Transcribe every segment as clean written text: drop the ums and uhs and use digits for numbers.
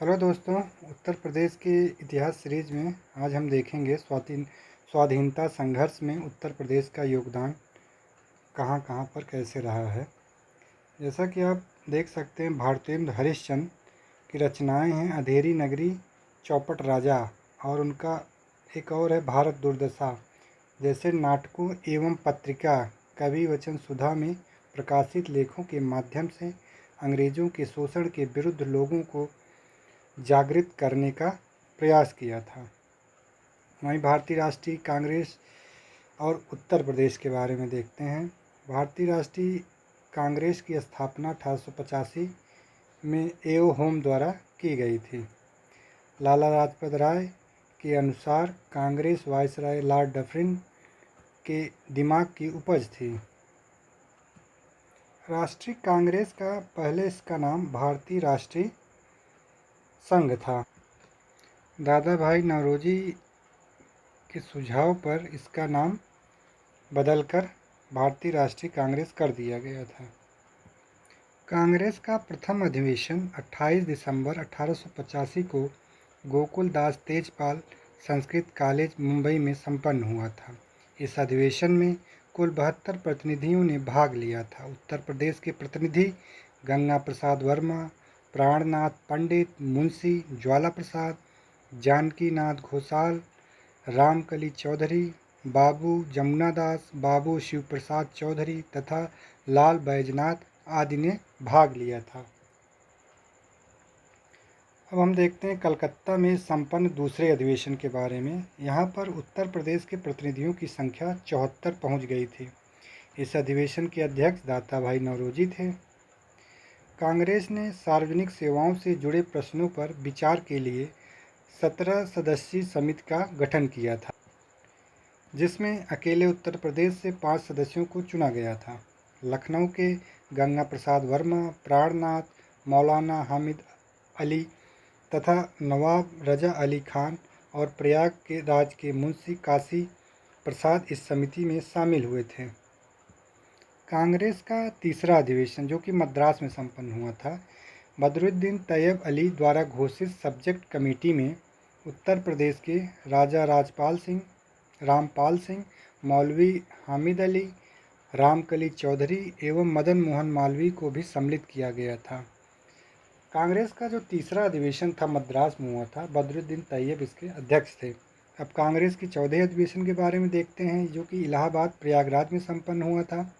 Hello दोस्तों। उत्तर प्रदेश के इतिहास सीरीज में आज हम देखेंगे स्वाधीनता संघर्ष में उत्तर प्रदेश का योगदान कहाँ कहाँ पर कैसे रहा है। जैसा कि आप देख सकते हैं, भारतेंद्र हरिश्चंद्र की रचनाएं हैं अंधेरी नगरी, चौपट राजा और उनका एक और है भारत दुर्दशा जैसे नाटकों एवं पत्रिका कवि वचन सुधा में प्रकाशित लेखों के माध्यम से अंग्रेजों के शोषण के विरुद्ध लोगों को जागृत करने का प्रयास किया था। वहीं भारतीय राष्ट्रीय कांग्रेस और उत्तर प्रदेश के बारे में देखते हैं। भारतीय राष्ट्रीय कांग्रेस की स्थापना 1885 में एओ होम द्वारा की गई थी। लाला लाजपत राय के अनुसार कांग्रेस वायसराय लॉर्ड डफरिन के दिमाग की उपज थी। राष्ट्रीय कांग्रेस का पहले इसका नाम भारतीय राष्ट्रीय संघ था। दादा भाई नौरोजी के सुझाव पर इसका नाम बदलकर भारतीय राष्ट्रीय कांग्रेस कर दिया गया था। कांग्रेस का प्रथम अधिवेशन 28 दिसंबर 1885 को गोकुल दास तेजपाल संस्कृत कॉलेज मुंबई में संपन्न हुआ था। इस अधिवेशन में कुल 72 प्रतिनिधियों ने भाग लिया था। उत्तर प्रदेश के प्रतिनिधि गंगा प्रसाद वर्मा, प्राणनाथ पंडित, मुंशी ज्वाला प्रसाद, जानकीनाथ घोषाल, रामकली चौधरी, बाबू जमुनादास, बाबू शिवप्रसाद चौधरी तथा लाल बैजनाथ आदि ने भाग लिया था। अब हम देखते हैं कलकत्ता में संपन्न दूसरे अधिवेशन के बारे में। यहाँ पर उत्तर प्रदेश के प्रतिनिधियों की संख्या 74 पहुँच गई थी। इस अधिवेशन के अध्यक्ष दाता भाई नौरोजी थे। कांग्रेस ने सार्वजनिक सेवाओं से जुड़े प्रश्नों पर विचार के लिए 17 सदस्यीय समिति का गठन किया था, जिसमें अकेले उत्तर प्रदेश से 5 सदस्यों को चुना गया था। लखनऊ के गंगा प्रसाद वर्मा, प्राणनाथ, मौलाना हामिद अली तथा नवाब रजा अली खान और प्रयाग के राज के मुंशी काशी प्रसाद इस समिति में शामिल हुए थे। कांग्रेस का तीसरा अधिवेशन, जो कि मद्रास में संपन्न हुआ था, बदरुद्दीन तैयब अली द्वारा घोषित सब्जेक्ट कमेटी में उत्तर प्रदेश के राजा रामपाल सिंह, मौलवी हामिद अली, रामकली चौधरी एवं मदन मोहन मालवीय को भी सम्मिलित किया गया था। कांग्रेस का जो तीसरा अधिवेशन था मद्रास में हुआ था, बदरुद्दीन तैयब इसके अध्यक्ष थे। अब कांग्रेस की चौथे अधिवेशन के बारे में देखते हैं, जो कि इलाहाबाद प्रयागराज में संपन्न हुआ था।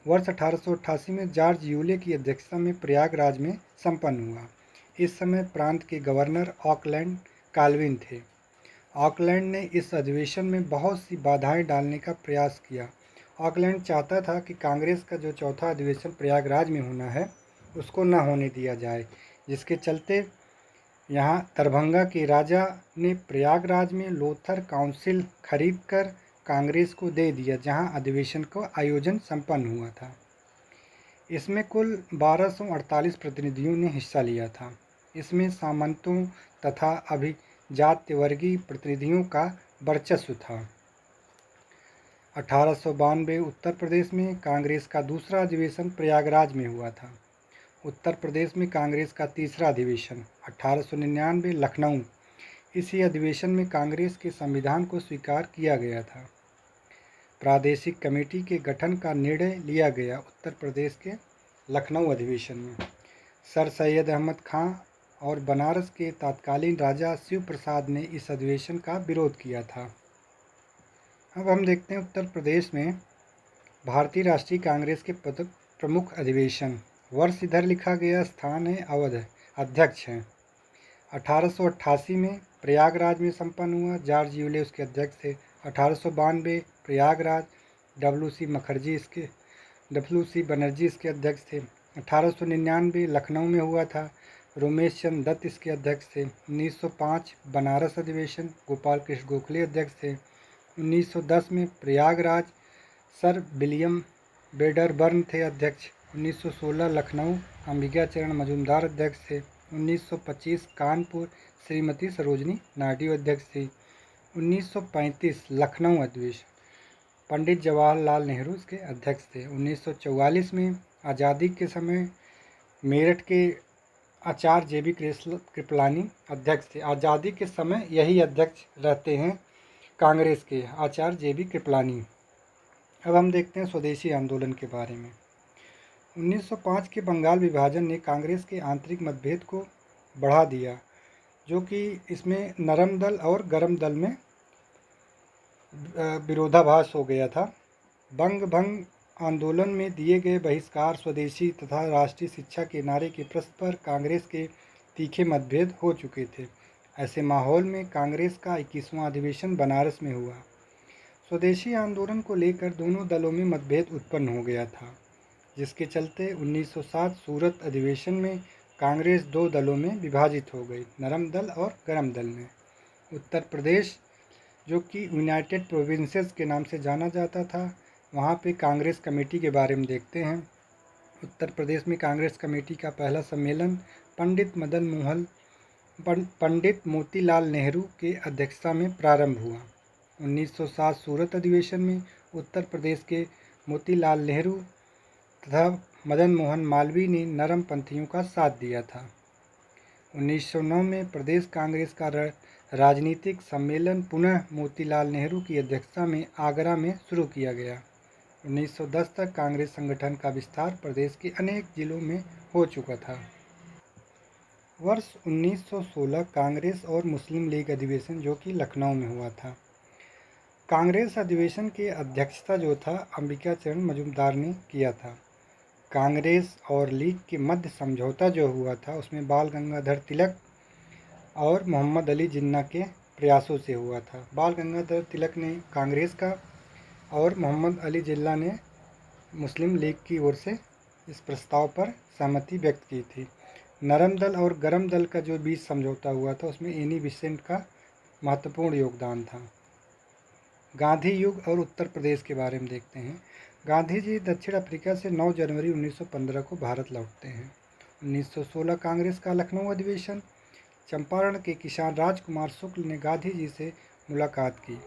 वर्ष 1888 में जॉर्ज यूले की अध्यक्षता में प्रयागराज में संपन्न हुआ। इस समय प्रांत के गवर्नर ऑकलैंड काल्विन थे। ऑकलैंड ने इस अधिवेशन में बहुत सी बाधाएं डालने का प्रयास किया। ऑकलैंड चाहता था कि कांग्रेस का जो चौथा अधिवेशन प्रयागराज में होना है उसको न होने दिया जाए, जिसके चलते यहाँ दरभंगा के राजा ने प्रयागराज में लोथर काउंसिल खरीदकर कांग्रेस को दे दिया, जहाँ अधिवेशन का आयोजन संपन्न हुआ था। इसमें कुल 1248 प्रतिनिधियों ने हिस्सा लिया था। इसमें सामंतों तथा अभिजात्यवर्गीय प्रतिनिधियों का वर्चस्व था। 1892 उत्तर प्रदेश में कांग्रेस का दूसरा अधिवेशन प्रयागराज में हुआ था। उत्तर प्रदेश में कांग्रेस का तीसरा अधिवेशन 1899 लखनऊ। इसी अधिवेशन में कांग्रेस के संविधान को स्वीकार किया गया था। प्रादेशिक कमेटी के गठन का निर्णय लिया गया उत्तर प्रदेश के लखनऊ अधिवेशन में। सर सैयद अहमद खां और बनारस के तत्कालीन राजा शिव प्रसाद ने इस अधिवेशन का विरोध किया था। अब हम देखते हैं उत्तर प्रदेश में भारतीय राष्ट्रीय कांग्रेस के प्रमुख अधिवेशन। वर्ष इधर लिखा गया, स्थान है अवध, अध्यक्ष हैं। 1888 में प्रयागराज में संपन्न हुआ, जॉर्ज यूले उसके अध्यक्ष थे। 1892 प्रयागराज, डब्ल्यू सी बनर्जी इसके अध्यक्ष थे। 1899 लखनऊ में हुआ था, रोमेश चंद्र दत्त इसके अध्यक्ष थे। 1905 बनारस अधिवेशन, गोपाल कृष्ण गोखले अध्यक्ष थे। 1910 में प्रयागराज, सर विलियम वेडरबर्न थे अध्यक्ष। 1916 लखनऊ, अंबिकाचरण मजूमदार अध्यक्ष थे। 1925 कानपुर, श्रीमती सरोजनी नायडू अध्यक्ष थी। 1935 लखनऊ अधिवेशन, पंडित जवाहरलाल नेहरू इसके अध्यक्ष थे। 1944 में आज़ादी के समय मेरठ के आचार्य JB कृपलानी अध्यक्ष थे। आज़ादी के समय यही अध्यक्ष रहते हैं कांग्रेस के, आचार्य JB कृपलानी। अब हम देखते हैं स्वदेशी आंदोलन के बारे में। 1905 के बंगाल विभाजन ने कांग्रेस के आंतरिक मतभेद को बढ़ा दिया, जो कि इसमें नरम दल और गरम दल में विरोधाभास हो गया था। बंग भंग आंदोलन में दिए गए बहिष्कार, स्वदेशी तथा राष्ट्रीय शिक्षा के नारे के प्रश्न पर कांग्रेस के तीखे मतभेद हो चुके थे। ऐसे माहौल में कांग्रेस का 21वां अधिवेशन बनारस में हुआ। स्वदेशी आंदोलन को लेकर दोनों दलों में मतभेद उत्पन्न हो गया था, जिसके चलते 1907 सूरत अधिवेशन में कांग्रेस दो दलों में विभाजित हो गई, नरम दल और गरम दल में। उत्तर प्रदेश, जो कि यूनाइटेड प्रोविंसेस के नाम से जाना जाता था, वहाँ पे कांग्रेस कमेटी के बारे में देखते हैं। उत्तर प्रदेश में कांग्रेस कमेटी का पहला सम्मेलन पंडित मोतीलाल नेहरू के अध्यक्षता में प्रारंभ हुआ। 1907 सूरत अधिवेशन में उत्तर प्रदेश के मोतीलाल नेहरू तथा मदन मोहन मालवीय ने नरम पंथियों का साथ दिया था। 1909 में प्रदेश कांग्रेस का राजनीतिक सम्मेलन पुनः मोतीलाल नेहरू की अध्यक्षता में आगरा में शुरू किया गया। 1910 तक कांग्रेस संगठन का विस्तार प्रदेश के अनेक जिलों में हो चुका था। वर्ष 1916 कांग्रेस और मुस्लिम लीग अधिवेशन, जो कि लखनऊ में हुआ था। कांग्रेस अधिवेशन की अध्यक्षता जो था अंबिकाचरण मजूमदार ने किया था। कांग्रेस और लीग के मध्य समझौता जो हुआ था, उसमें बाल गंगाधर तिलक और मोहम्मद अली जिन्ना के प्रयासों से हुआ था। बाल गंगाधर तिलक ने कांग्रेस का और मोहम्मद अली जिन्ना ने मुस्लिम लीग की ओर से इस प्रस्ताव पर सहमति व्यक्त की थी। नरम दल और गरम दल का जो बीच समझौता हुआ था, उसमें एनी बेसेंट का महत्वपूर्ण योगदान था। गांधी युग और उत्तर प्रदेश के बारे में देखते हैं। गांधी जी दक्षिण अफ्रीका से 9 जनवरी 1915 को भारत लौटते हैं। 1916 कांग्रेस का लखनऊ अधिवेशन। चंपारण के किसान राजकुमार शुक्ल ने गांधी जी से मुलाकात की।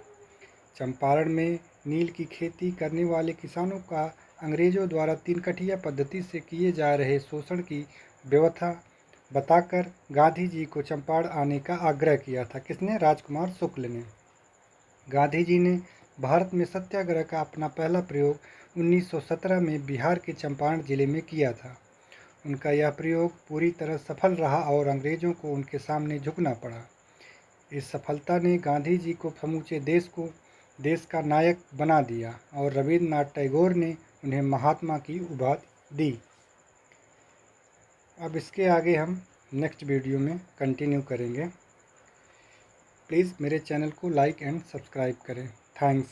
चंपारण में नील की खेती करने वाले किसानों का अंग्रेजों द्वारा 3 कठिया पद्धति से किए जा रहे शोषण की व्यथा बताकर गांधी जी को चंपारण आने का आग्रह किया था। किसने? राजकुमार शुक्ल ने। गांधी जी ने भारत में सत्याग्रह का अपना पहला प्रयोग 1917 में बिहार के चंपारण जिले में किया था। उनका यह प्रयोग पूरी तरह सफल रहा और अंग्रेजों को उनके सामने झुकना पड़ा। इस सफलता ने गांधी जी को समूचे देश का नायक बना दिया और रविन्द्रनाथ टैगोर ने उन्हें महात्मा की उपाधि दी। अब इसके आगे हम नेक्स्ट वीडियो में कंटिन्यू करेंगे। प्लीज़ मेरे चैनल को लाइक एंड सब्सक्राइब करें। थैंक्स।